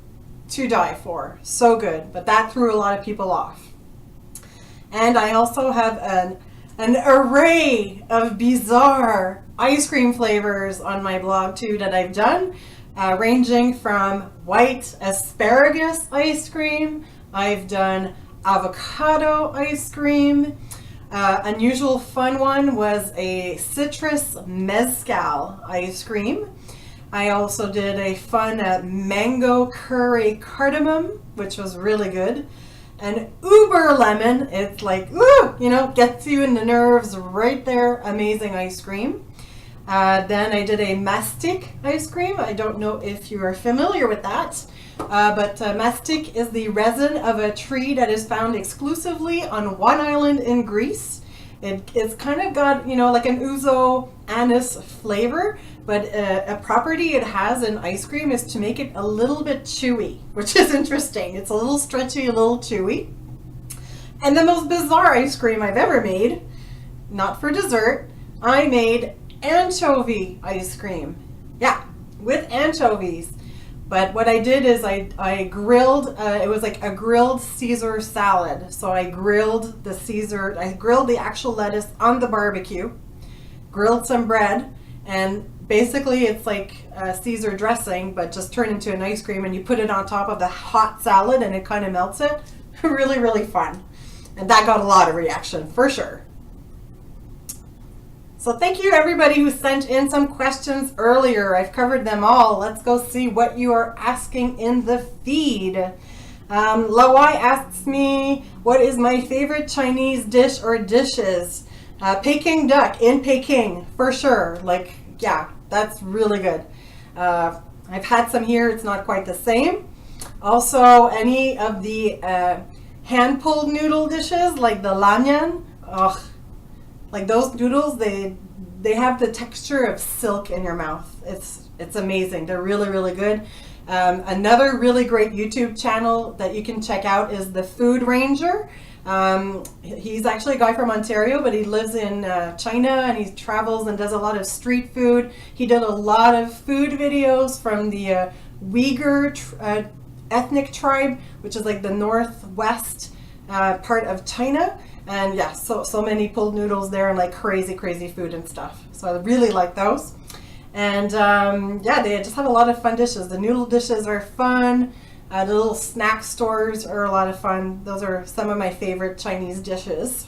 Speaker 1: to die for. So good, but that threw a lot of people off. And I also have an array of bizarre ice cream flavors on my blog too that I've done. ranging from white asparagus ice cream. I've done avocado ice cream. Unusual fun one was a citrus mezcal ice cream. I also did a fun mango curry cardamom, which was really good. An uber lemon, it's like, ooh, you know, gets you in the nerves right there. Amazing ice cream. Then I did a mastic ice cream. I don't know if you are familiar with that, but mastic is the resin of a tree that is found exclusively on one island in Greece. It's kind of got, you know, like an ouzo anise flavor, but a property it has in ice cream is to make it a little bit chewy, which is interesting. It's a little stretchy, a little chewy. And the most bizarre ice cream I've ever made, not for dessert, I made anchovy ice cream. Yeah, with anchovies. But what I did is I grilled, it was like a grilled Caesar salad. So I grilled the actual lettuce on the barbecue, grilled some bread, and basically it's like Caesar dressing, but just turned into an ice cream, and you put it on top of the hot salad and it kind of melts it. Really, really fun. And that got a lot of reaction for sure. So thank you everybody who sent in some questions earlier. I've covered them all. Let's go see what you are asking in the feed. Lawai asks me, what is my favorite Chinese dish or dishes? Peking duck in Peking, for sure. Like, yeah, that's really good. I've had some here. It's not quite the same. Also, any of the hand-pulled noodle dishes, like the lanyan. Ugh. Like those noodles, they have the texture of silk in your mouth. It's amazing. They're really, really good. Another really great YouTube channel that you can check out is the Food Ranger. He's actually a guy from Ontario, but he lives in China, and he travels and does a lot of street food. He did a lot of food videos from the Uyghur ethnic tribe, which is like the northwest part of China. And yeah, so many pulled noodles there, and like crazy food and stuff. So I really like those. And yeah, they just have a lot of fun dishes. The noodle dishes are fun. The little snack stores are a lot of fun. Those are some of my favorite Chinese dishes.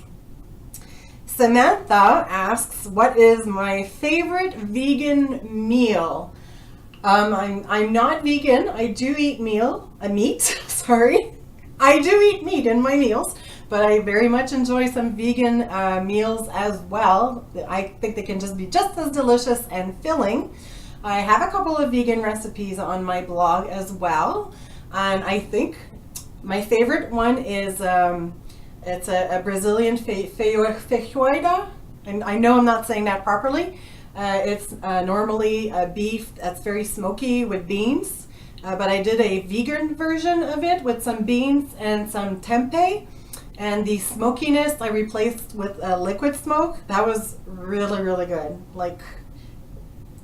Speaker 1: Samantha asks, what is my favorite vegan meal? I'm not vegan. I do eat meat. Sorry. I do eat meat in my meals. But I very much enjoy some vegan meals as well. I think they can just be just as delicious and filling. I have a couple of vegan recipes on my blog as well. And I think my favorite one is, it's a Brazilian feijoada. And I know I'm not saying that properly. It's normally a beef that's very smoky with beans. But I did a vegan version of it with some beans and some tempeh. And the smokiness I replaced with a liquid smoke. That was really, really good. Like,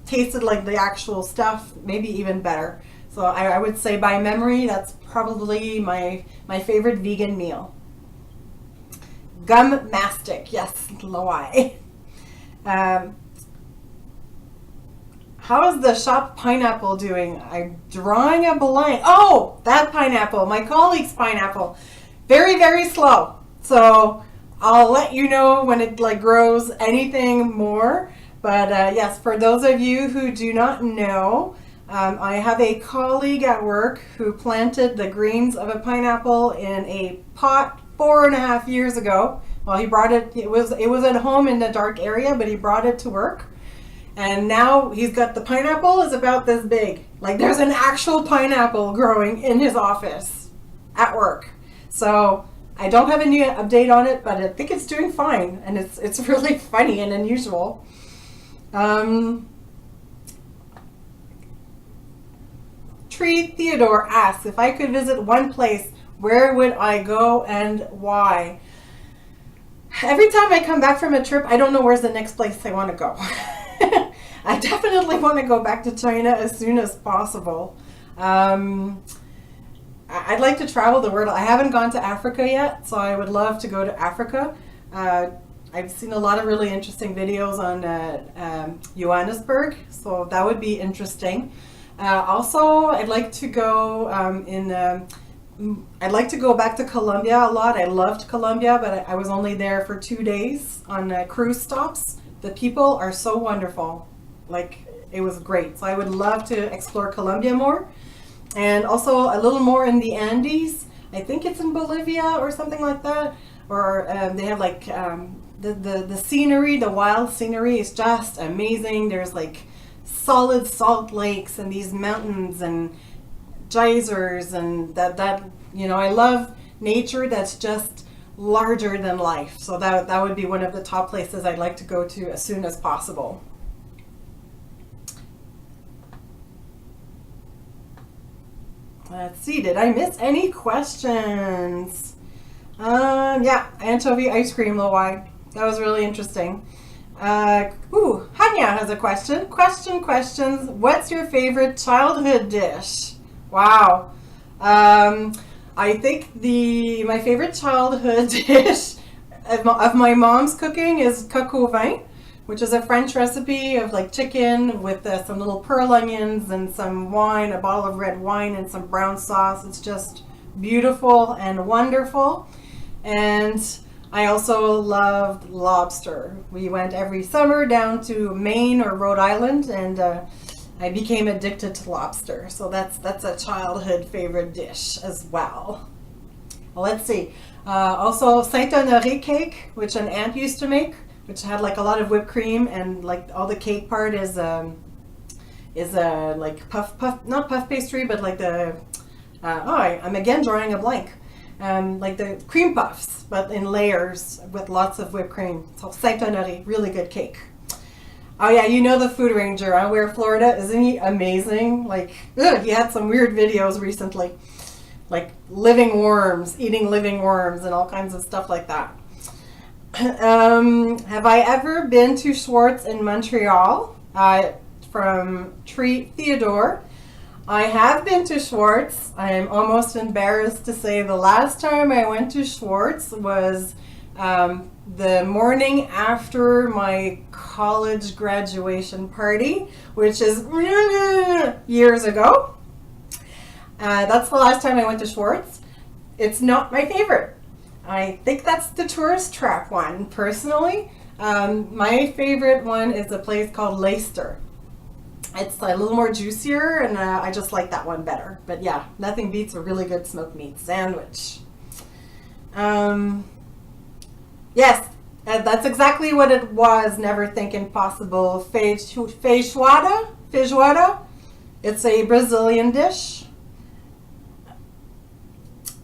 Speaker 1: tasted like the actual stuff, maybe even better. So I would say by memory, that's probably my favorite vegan meal. Gum mastic, yes, Lawai. How is the shop pineapple doing? I'm drawing a blank. Oh, that pineapple, my colleague's pineapple. Very, very slow. So I'll let you know when it like grows anything more. But yes, for those of you who do not know, I have a colleague at work who planted the greens of a pineapple in a pot 4.5 years ago. Well, he brought it. It was at home in a dark area, but he brought it to work. And now he's got the pineapple is about this big. Like there's an actual pineapple growing in his office at work. So I don't have a new update on it, but I think it's doing fine, and it's really funny and unusual. Tree Theodore asks, if I could visit one place, where would I go and why? Every time I come back from a trip, I don't know where's the next place I want to go. I definitely want to go back to China as soon as possible. I'd like to travel the world. I haven't gone to Africa yet, so I would love to go to Africa. I've seen a lot of really interesting videos on Johannesburg, so that would be interesting. Also, I'd like to go I'd like to go back to Colombia a lot. I loved Colombia, but I was only there for 2 days on cruise stops. The people are so wonderful. Like, it was great. So I would love to explore Colombia more. And also a little more in the Andes. I think it's in Bolivia or something like that. Or they have like the scenery, the wild scenery is just amazing. There's like solid salt lakes and these mountains and geysers, and that you know, I love nature that's just larger than life. So that would be one of the top places I'd like to go to as soon as possible. Let's see, did I miss any questions? Yeah, anchovy ice cream, Loai. That was really interesting. Hanya has a question. Questions. What's your favorite childhood dish? Wow. I think my favorite childhood dish of my mom's cooking is coq au vin, which is a French recipe of like chicken with some little pearl onions and some wine, a bottle of red wine and some brown sauce. It's just beautiful and wonderful. And I also loved lobster. We went every summer down to Maine or Rhode Island, and I became addicted to lobster. So that's a childhood favorite dish as well. Let's see. Also Saint-Honoré cake, which an aunt used to make, which had like a lot of whipped cream, and like all the cake part is like not puff pastry, but like the I'm again drawing a blank. Like the cream puffs, but in layers with lots of whipped cream. So Saint-Honoré, really good cake. Oh yeah, you know the Food Ranger on Where Florida, isn't he amazing? Like, he had some weird videos recently, like eating living worms and all kinds of stuff like that. Have I ever been to Schwartz in Montreal? From Tree Theodore. I have been to Schwartz. I am almost embarrassed to say the last time I went to Schwartz was the morning after my college graduation party, which is years ago. That's the last time I went to Schwartz. It's not my favorite. I think that's the tourist trap one, personally. My favorite one is a place called Leicester. It's a little more juicier, and I just like that one better. But yeah, nothing beats a really good smoked meat sandwich. Yes, that's exactly what it was. Never think impossible. Feijoada. It's a Brazilian dish.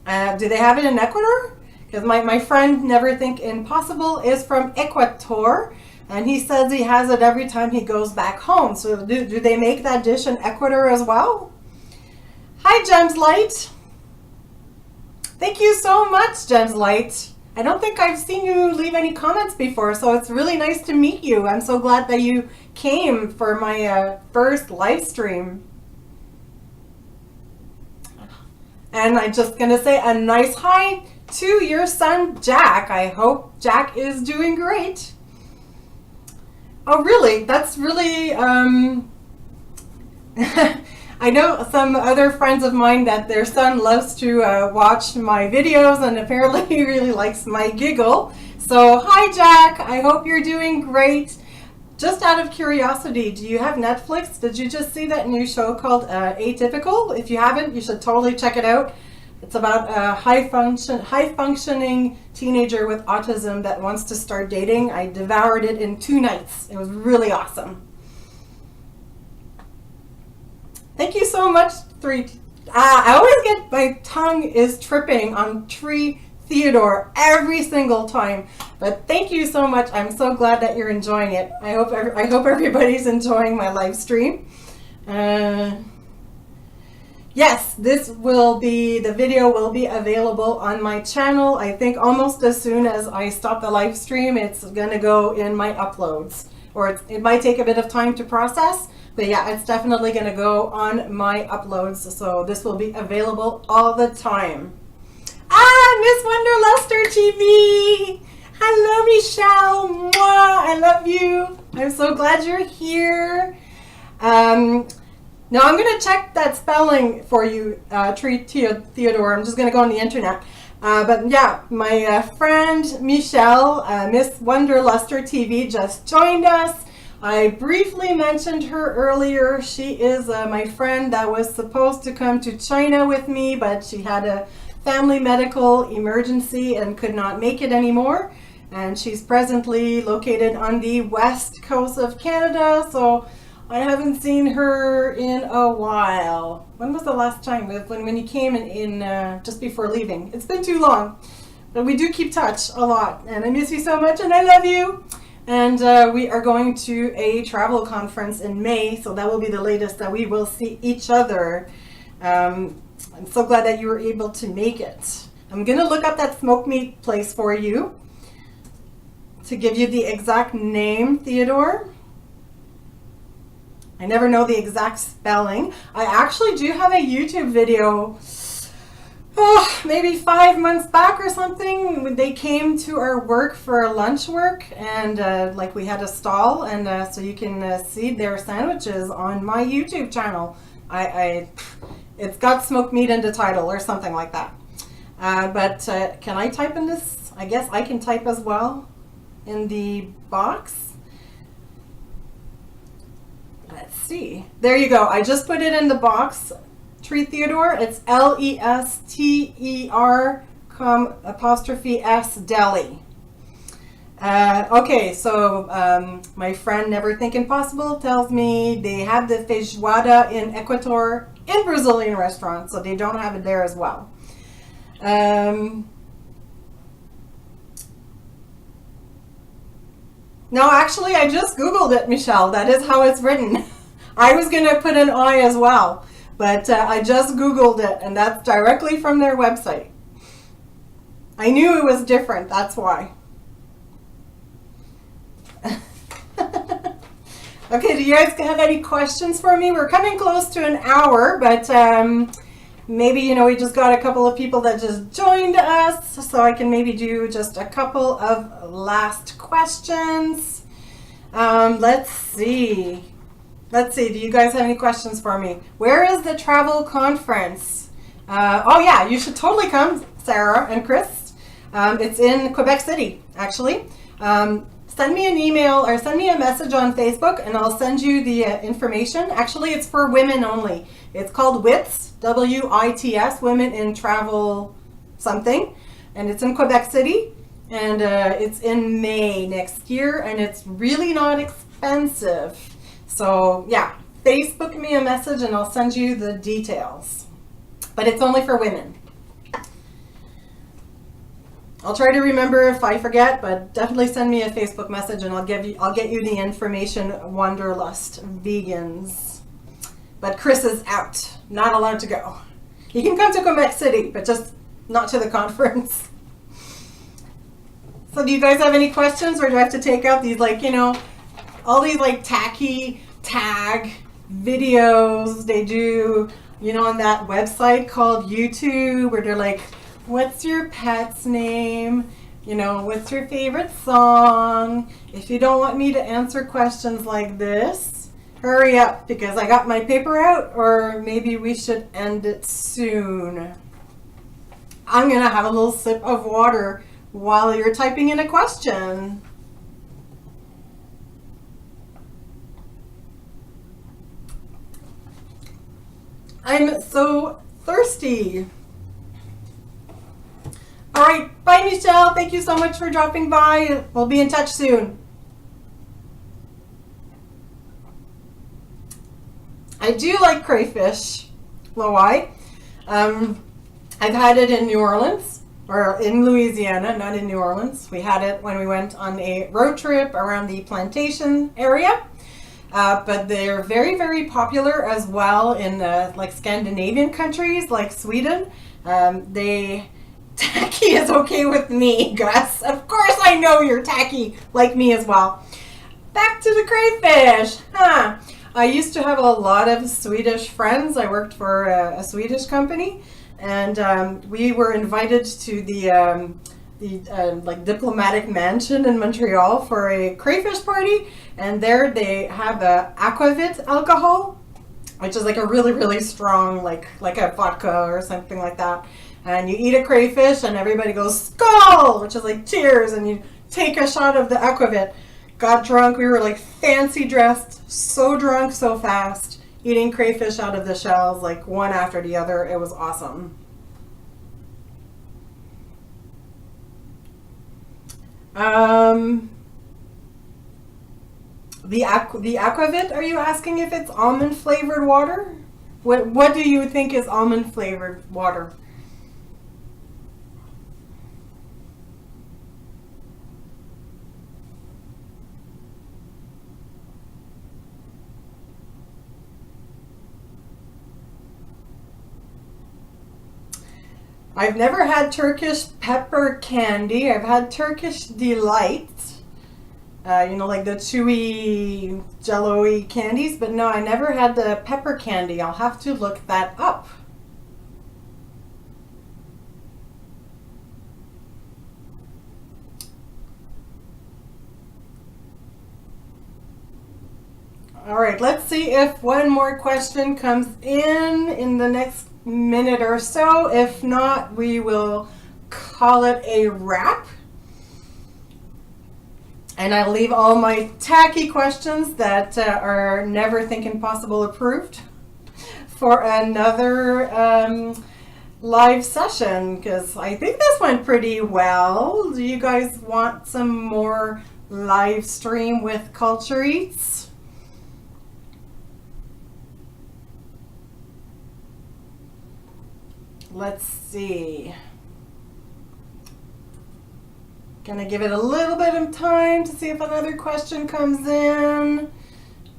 Speaker 1: Do they have it in Ecuador? Because my friend Never Think Impossible is from Ecuador, and he says he has it every time he goes back home. So do they make that dish in Ecuador as well? Hi, Gems Light. Thank you so much, Gems Light. I don't think I've seen you leave any comments before, so it's really nice to meet you. I'm so glad that you came for my first live stream. And I'm just going to say a nice hi to your son, Jack. I hope Jack is doing great. Oh, really? That's really, I know some other friends of mine that their son loves to watch my videos, and apparently he really likes my giggle. So, hi, Jack. I hope you're doing great. Just out of curiosity, do you have Netflix? Did you just see that new show called Atypical? If you haven't, you should totally check it out. It's about a high-functioning teenager with autism that wants to start dating. I devoured it in 2 nights. It was really awesome. Thank you so much, I always get, my tongue is tripping on Tree Theodore every single time. But thank you so much. I'm so glad that you're enjoying it. I hope everybody's enjoying my live stream. Yes, the video will be available on my channel. I think almost as soon as I stop the live stream, it's gonna go in my uploads. Or it might take a bit of time to process, but yeah, it's definitely gonna go on my uploads. So this will be available all the time. Miss Wonderluster TV! Hello, Michelle! Mwah! I love you! I'm so glad you're here. Now I'm going to check that spelling for you, Theodore. I'm just going to go on the internet. But yeah, my friend Michelle, Miss Wonderluster TV, just joined us. I briefly mentioned her earlier. She is my friend that was supposed to come to China with me, but she had a family medical emergency and could not make it anymore. And she's presently located on the west coast of Canada, so I haven't seen her in a while. When was the last time? When you came in just before leaving. It's been too long. But we do keep touch a lot. And I miss you so much and I love you. And we are going to a travel conference in May. So that will be the latest that we will see each other. I'm so glad that you were able to make it. I'm going to look up that smoked meat place for you to give you the exact name, Theodore. I never know the exact spelling. I actually do have a YouTube video, maybe 5 months back or something. They came to our work for lunch work, and like we had a stall, and so you can see their sandwiches on my YouTube channel. It's got smoked meat in the title or something like that. But can I type in this? I guess I can type as well in the box. Let's see. There you go. I just put it in the box. Treat Theodore. It's Lester ''S Deli. Okay, so my friend Never Think Impossible tells me they have the feijoada in Ecuador in Brazilian restaurants, so they don't have it there as well. No, actually, I just Googled it, Michelle. That is how it's written. I was going to put an I as well, but I just Googled it, and that's directly from their website. I knew it was different, that's why. Okay, do you guys have any questions for me? We're coming close to an hour, but maybe, we just got a couple of people that just joined us, so I can maybe do just a couple of last questions. Let's see. Do you guys have any questions for me? Where is the travel conference? Oh yeah, you should totally come, Sarah and Chris. It's in Quebec City, actually. Send me an email or send me a message on Facebook and I'll send you the information. Actually, it's for women only. It's called WITS, W-I-T-S, Women in Travel something. And it's in Quebec City. And it's in May next year. And it's really not expensive. So yeah, Facebook me a message and I'll send you the details. But it's only for women. I'll try to remember if I forget, but definitely send me a Facebook message and I'll get you the information. Wanderlust vegans. But Chris is out, not allowed to go. He can come to Quebec City, but just not to the conference. So do you guys have any questions, or do I have to take out these all these tacky tag videos they do, on that website called YouTube, where they're like, what's your pet's name? What's your favorite song? If you don't want me to answer questions like this, hurry up because I got my paper out, or maybe we should end it soon. I'm going to have a little sip of water while you're typing in a question. I'm so thirsty. All right, bye, Michelle. Thank you so much for dropping by. We'll be in touch soon. I do like crayfish, Loi. I've had it in New Orleans, or in Louisiana, not in New Orleans. We had it when we went on a road trip around the plantation area. But they're very, very popular as well in Scandinavian countries like Sweden. Tacky is okay with me, Gus. Of course I know you're tacky like me as well. Back to the crayfish. I used to have a lot of Swedish friends. I worked for a Swedish company, and we were invited to the diplomatic mansion in Montreal for a crayfish party, and there they have aquavit alcohol, which is like a really, really strong, like a vodka or something like that. And you eat a crayfish and everybody goes, "Skull!" which is like cheers, and you take a shot of the aquavit. Got drunk. We were like fancy dressed, so drunk so fast, eating crayfish out of the shells, like one after the other. It was awesome. The aquavit, are you asking if it's almond flavored water? What do you think is almond flavored water? I've never had Turkish pepper candy. I've had Turkish delight. You know, like the chewy, jello-y candies. But no, I never had the pepper candy. I'll have to look that up. All right, let's see if one more question comes in the next minute or so. If not, we will call it a wrap. And I'll leave all my tacky questions that are never thinking possible approved for another live session, because I think this went pretty well. Do you guys want some more live stream with CulturEatz? Let's see. Gonna give it a little bit of time to see if another question comes in.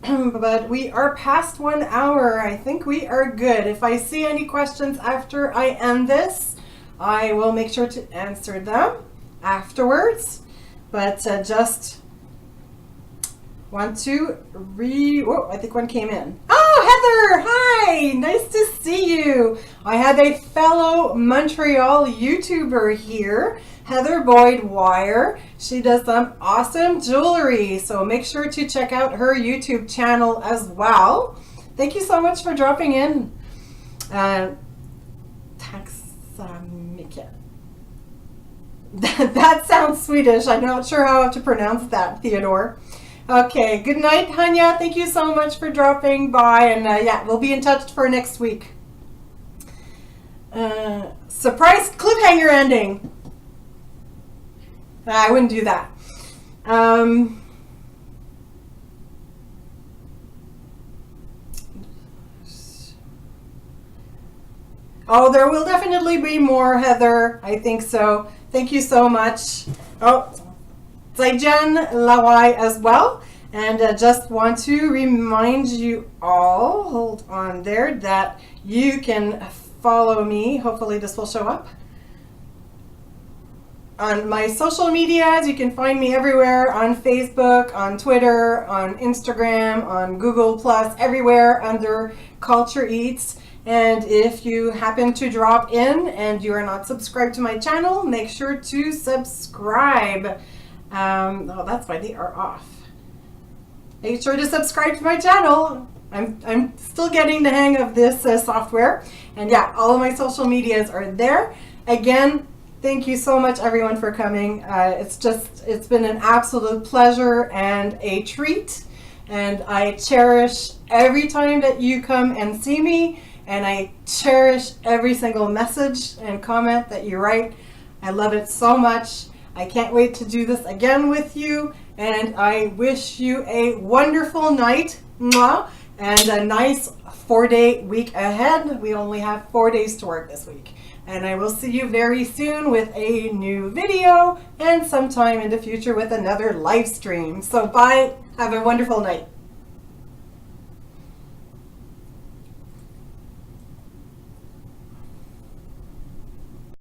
Speaker 1: But we are past 1 hour. I think we are good. If I see any questions after I end this, I will make sure to answer them afterwards. But just want to oh, I think one came in. Oh, Heather, hi, nice to see you. I have a fellow Montreal YouTuber here, Heather Boyd Wire. She does some awesome jewelry, so make sure to check out her YouTube channel as well. Thank you so much for dropping in. Taxamika. That sounds Swedish. I'm not sure how to pronounce that, Theodore. Okay, good night, Hanya. Thank you so much for dropping by, and yeah, we'll be in touch for next week. Surprise cliffhanger ending. I wouldn't do that. Oh, there will definitely be more, Heather. I think so. Thank you so much. Oh, Zaijan Lawai as well. And just want to remind you all, hold on there, that you can follow me. Hopefully this will show up. On my social medias, you can find me everywhere, on Facebook, on Twitter, on Instagram, on Google+, everywhere under CulturEatz. And if you happen to drop in and you are not subscribed to my channel, make sure to subscribe. Oh, that's why they are off. Make sure to subscribe to my channel. I'm still getting the hang of this software. And yeah, all of my social medias are there. Again, thank you so much, everyone, for coming. It's been an absolute pleasure and a treat. And I cherish every time that you come and see me. And I cherish every single message and comment that you write. I love it so much. I can't wait to do this again with you. And I wish you a wonderful night. Mwah, and a nice 4-day week ahead. We only have 4 days to work this week. And I will see you very soon with a new video and sometime in the future with another live stream. So bye. Have a wonderful night.